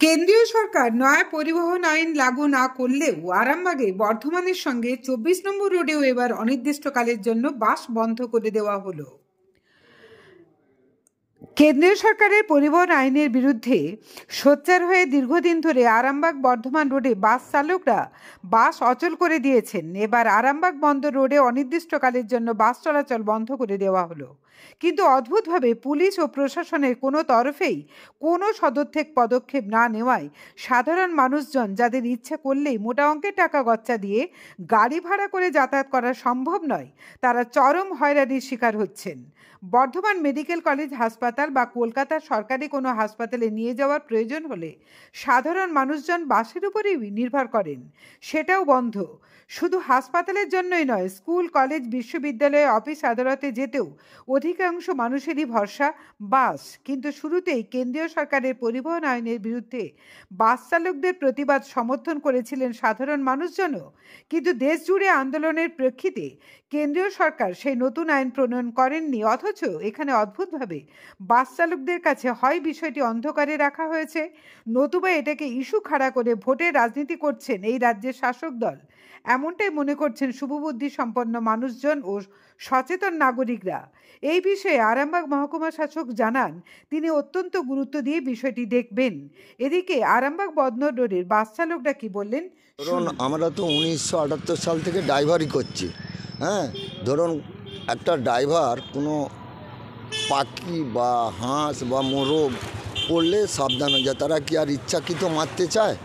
কেন্দ্রীয় সরকার নয়া পরিবহন আইন লাগু না করলেও আরামবাগে বর্ধমানের সঙ্গে ২৪ নম্বর রোডেও এবার অনির্দিষ্টকালের জন্য বাস বন্ধ করে দেওয়া হলো। কেন্দ্রীয় সরকারের পরিবহন আইনের বিরুদ্ধে সোচ্চার হয়ে দীর্ঘদিন ধরে আরামবাগ বর্ধমান রোডে বাস চালকরা বাস অচল করে দিয়েছেন। এবার আরামবাগ বন্দর রোডে অনির্দিষ্টকালের জন্য বাস চলাচল বন্ধ করে দেওয়া হলো। কিন্তু অদ্ভুতভাবে পুলিশ ও প্রশাসনের কোনো তরফেই কোনো সদর্থক পদক্ষেপ না নেওয়ায় সাধারণ মানুষজন যাদের ইচ্ছা করলেই মোটা অঙ্কের টাকা গচ্চা দিয়ে গাড়ি ভাড়া করে যাতায়াত করা সম্ভব নয়, তারা চরম হয়রানির শিকার হচ্ছেন। বর্ধমান মেডিকেল কলেজ হাসপাতাল বা কলকাতার সরকারি কোনো হাসপাতালে নিয়ে যাওয়ার প্রয়োজন হলে সাধারণ মানুষজন বাসের উপরেই নির্ভর করেন, সেটাও বন্ধ। শুধু হাসপাতালের জন্যই নয়, স্কুল, কলেজ, বিশ্ববিদ্যালয়, অফিস আদালতে যেতেও অধিকাংশ মানুষেরই ভরসা বাস। কিন্তু শুরুতেই কেন্দ্রীয় সরকারের পরিবহন আইনের বিরুদ্ধে বাস চালকদের প্রতিবাদ সমর্থন করেছিলেন সাধারণ মানুষজনও। কিন্তু দেশ জুড়ে আন্দোলনের প্রেক্ষিতে কেন্দ্রীয় সরকার সেই নতুন আইন প্রণয়ন করেননি। অথচ এখানে অদ্ভুতভাবে বাস চালকদের কাছে হয় বিষয়টি অন্ধকারে রাখা হয়েছে, নতুবা এটাকে ইস্যু খাড়া করে ভোটের রাজনীতি করছেন এই রাজ্যের শাসক দল। এমনটাই মনে করছেন শুভবুদ্ধি সম্পন্ন মানুষজন ও সচেতন নাগরিকরা। এই বিষয়ে আরামবাগ মহকুমা শাসক জানান তিনি অত্যন্ত গুরুত্ব দিয়ে বিষয়টি দেখবেন। এদিকে আরামবাগ বন্দর রোডের বাস চালকরা কি বললেন ধরুন, আমরা তো 1978 সাল থেকে ড্রাইভারই করছি। ধরুন, একটা ড্রাইভার কোনো পাখি বা হাঁস বা মোরগ পড়লে সাবধান হয়ে যায়। তারা কি আর ইচ্ছাকৃত মারতে চায়?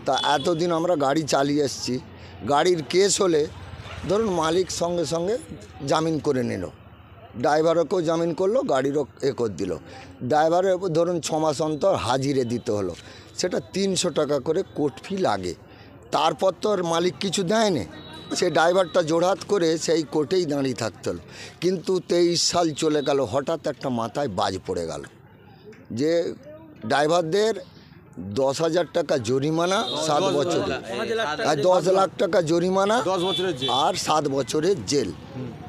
তা এতদিন আমরা গাড়ি চালিয়ে এসেছি, গাড়ির কেস হলে ধরুন মালিক সঙ্গে সঙ্গে জামিন করে নিল, ড্রাইভারকেও জামিন করলো, গাড়িরও করে দিল। ড্রাইভারের ধরুন 6 মাস অন্তর হাজিরে দিতে হলো, সেটা 300 টাকা করে কোর্ট ফি লাগে। তারপর তো আর মালিক কিছু দেয়নি, সে ড্রাইভারটা জোড়হাত করে সেই কোর্টেই দাঁড়িয়ে থাকতে হলো। কিন্তু 23 সাল চলে গেল, হঠাৎ একটা মাথায় বাজ পড়ে গেল যে ড্রাইভারদের 10,000 টাকা জরিমানা 7 বছর, আর 10 লাখ টাকা জরিমানা আর 7 বছরের জেল।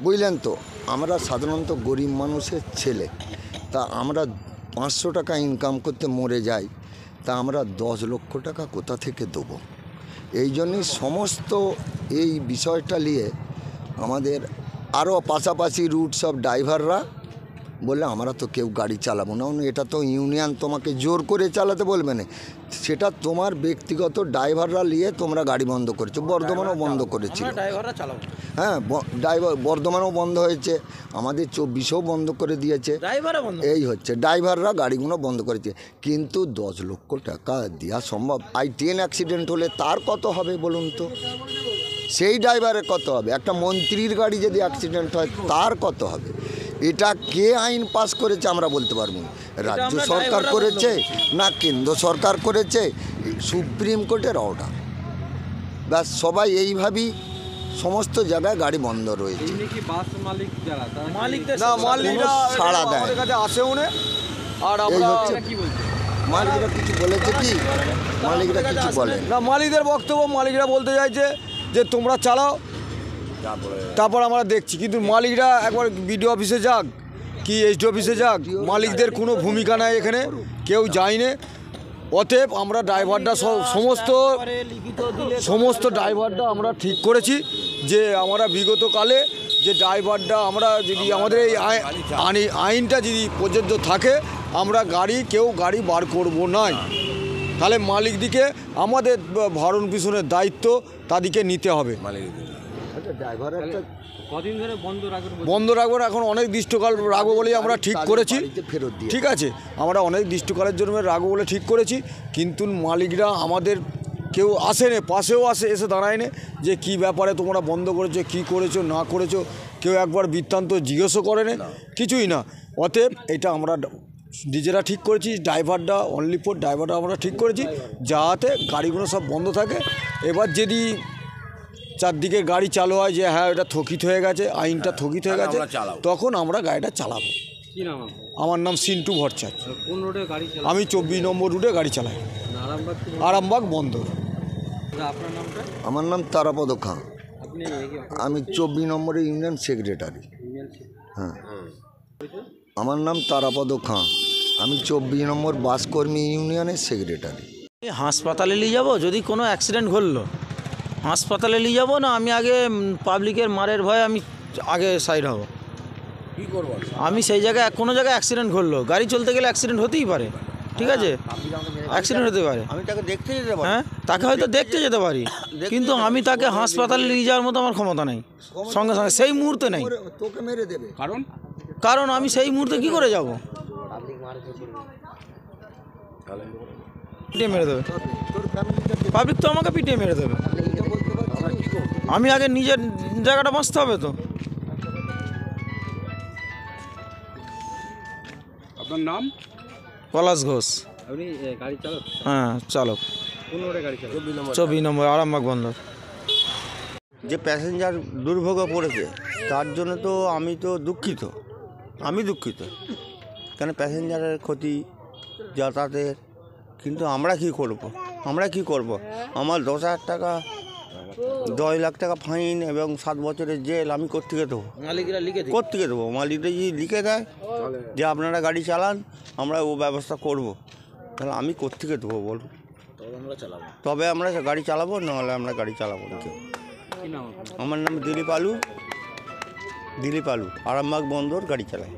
বুঝলেন তো, আমরা সাধারণত গরিব মানুষের ছেলে, তা আমরা 500 টাকা ইনকাম করতে মরে যাই, তা আমরা 10 লক্ষ টাকা কোথা থেকে দেবো? এই জন্যই সমস্ত এই বিষয়টা নিয়ে আমাদের আরও পাশাপাশি রুট সব ড্রাইভাররা বললে আমরা তো কেউ গাড়ি চালাবো না। এটা তো ইউনিয়ন তোমাকে জোর করে চালাতে বলবে না, সেটা তোমার ব্যক্তিগত ড্রাইভাররা নিয়ে তোমরা গাড়ি বন্ধ করেছো। বর্ধমানেও বন্ধ করেছিল, ড্রাইভার বর্ধমানেও বন্ধ হয়েছে, আমাদের 24-এও বন্ধ করে দিয়েছে। এই হচ্ছে ড্রাইভাররা গাড়িগুলো বন্ধ করেছে। কিন্তু 10 লক্ষ টাকা দেওয়া সম্ভব? ট্রেন অ্যাক্সিডেন্ট হলে তার কত হবে বলুন তো? সেই ড্রাইভারের কত হবে? একটা মন্ত্রীর গাড়ি যদি অ্যাক্সিডেন্ট হয় তার কত হবে? এটা কে আইন পাস করেছে আমরা বলতে পারবো না। রাজ্য সরকার করেছে না কেন্দ্র সরকার করেছে? সুপ্রিম কোর্টের অর্ডার। ব্যাস, সবাই এইভাবেই সমস্ত জায়গায় গাড়ি বন্ধ রয়েছে। সাড়া দেয় আর মালিকরা কিছু বলেছে কি? মালিকরা কিছু বলে না। মালিকদের বক্তব্য, মালিকরা বলতে চাইছে যে তোমরা চালাও, তারপর আমরা দেখছি। কিন্তু মালিকরা একবার বিডিও অফিসে যাক কি এসডি অফিসে যাক, মালিকদের কোনো ভূমিকা নাই এখানে, কেউ যায়নি। অতএব আমরা ড্রাইভারটা সমস্ত ড্রাইভারটা আমরা ঠিক করেছি যে আমরা বিগত কালে যে ড্রাইভারটা আমরা যদি আমাদের এই আইনটা যদি প্রযোজ্য থাকে, আমরা কেউ গাড়ি বার করব না। তাহলে মালিকদিকে আমাদের ভরণ পোষণের দায়িত্ব তাদেরকে নিতে হবে। বন্ধ রাখবো এখন অনির্দিষ্টকাল রাখবো বলেই আমরা ঠিক করেছি। ঠিক আছে, আমরা অনির্দিষ্টকালের জন্য রাখবো বলে ঠিক করেছি। কিন্তু মালিকরা আমাদের কেউ আসেনি, পাশেও এসে দাঁড়ায়নি যে কি ব্যাপারে তোমরা বন্ধ করেছো, কি করেছো না করেছো, কেউ একবার বৃত্তান্ত জিজ্ঞেসও করেনি, কিছুই না। অতএব এটা আমরা নিজেরা ঠিক করেছি, ড্রাইভারটা অনলি ফর ড্রাইভারটা আমরা ঠিক করেছি যাতে গাড়িগুলো সব বন্ধ থাকে। এবার যদি চারদিকে গাড়ি চালু হয় যে হ্যাঁ এটা স্থগিত হয়ে গেছে, আইনটা স্থগিত হয়ে গেছে, তখন আমরা গাড়িটা চালাবো। আমার নাম সিন্টু ভট্টাচার্য। আমি 24 নম্বর রুটে গাড়ি চালাই, আরামবাগ বন্দর। আমার নাম তারাপদ খাঁ, আমি 24 নম্বরে ইউনিয়ন সেক্রেটারি। হ্যাঁ, আমার নাম তারাপদ খাঁ, আমি 24 নম্বর বাসকর্মী ইউনিয়নের সেক্রেটারি। হাসপাতালে নিয়ে যাবো, যদি কোনো অ্যাক্সিডেন্ট ঘটলো হাসপাতালে নিয়ে যাবো না আমি আগে পাবলিকের মারের ভয়ে আমি আগে সাইড হব। কী করবো? আমি সেই জায়গায় কোনো জায়গায় অ্যাক্সিডেন্ট ঘটলো, গাড়ি চলতে গেলে অ্যাক্সিডেন্ট হতেই পারে, ঠিক আছে, অ্যাক্সিডেন্ট হতে পারে। আমি তাকে দেখতে যেতে পারি, হ্যাঁ তাকে হয়তো দেখতে যেতে পারি, কিন্তু আমি তাকে হাসপাতালে নিয়ে যাওয়ার মতো আমার ক্ষমতা নেই, সঙ্গে সঙ্গে সেই মুহূর্তে নেই। তোকে মেরে দেবে। কারণ আমি সেই মুহূর্তে কি করে যাব? পিটিয়ে মেরে দেবে পাবলিক, তো আমাকে পিটিয়ে মেরে দেবে। আমি আগে নিজের জায়গাটা বাঁচতে হবে তো। আপনার নাম? পলাশ ঘোষ। আপনি গাড়ি চালক? হ্যাঁ চালক। কোন রোডে গাড়ি চালক? 24 নম্বর আরামবাগ বন্দর। যে প্যাসেঞ্জার দুর্ভোগে পড়েছে তার জন্য তো আমি দুঃখিত, কেন প্যাসেঞ্জারের ক্ষতি যাতায়াতের, কিন্তু আমরা কি করব? আমার 10,000 টাকা 10 লাখ টাকা ফাইন এবং 7 বছরের জেল আমি কোত্থেকে দেবো? মালিকরা লিখে দেয়। কোত্থেকে দেবো? মালিকরা যদি লিখে দেয় যে আপনারা গাড়ি চালান, আমরা ও ব্যবস্থা করব, তাহলে আমি কোত্থেকে দেবো বলুন? তবে আমরা গাড়ি চালাবো, নাহলে আমরা গাড়ি চালাবো না। আমার নাম দিলীপ আলু, আরামবাগ বন্দর গাড়ি চালাই।